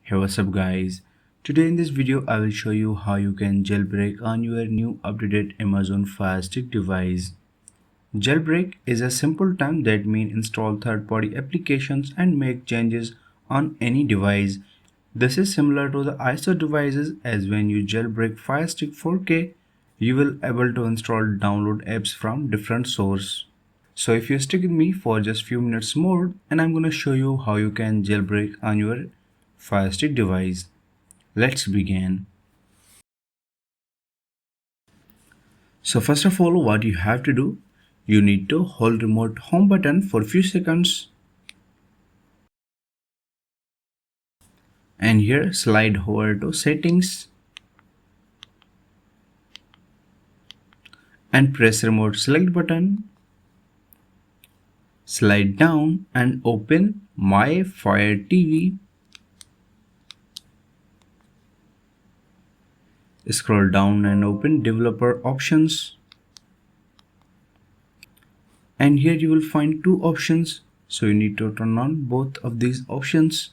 Hey, what's up guys? Today in this video I will show you how you can jailbreak on your new updated Amazon Firestick device. Jailbreak is a simple term that means install third-party applications and make changes on any device. This is similar to the ISO devices, as when you jailbreak Firestick 4K, you will able to install download apps from different source. So if you stick with me for just few minutes more, and I'm gonna show you how you can jailbreak on your Firestick device. Let's begin. So first of all, what you have to do, you need to hold remote home button for few seconds, and here slide over to settings and press remote select button. Slide down and open My Fire TV. Scroll down and open developer options. And here you will find two options. So you need to turn on both of these options.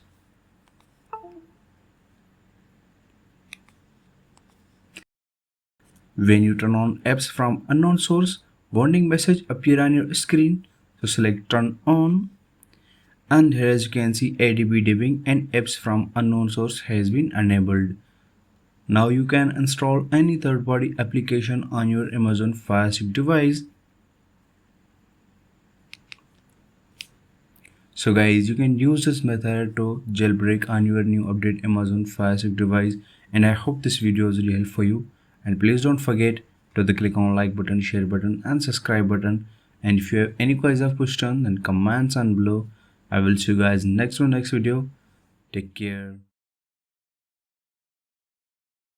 When you turn on apps from unknown source, warning message appear on your screen. So select turn on. And here as you can see, ADB debugging and apps from unknown source has been enabled. Now you can install any third-party application on your Amazon Fire Stick device. So guys, you can use this method to jailbreak on your new update Amazon Fire Stick device, and I hope this video is really helpful for you. And please don't forget to click on like button, share button and subscribe button. And if you have any questions or question, then comments on below. I will see you guys next video. Take care.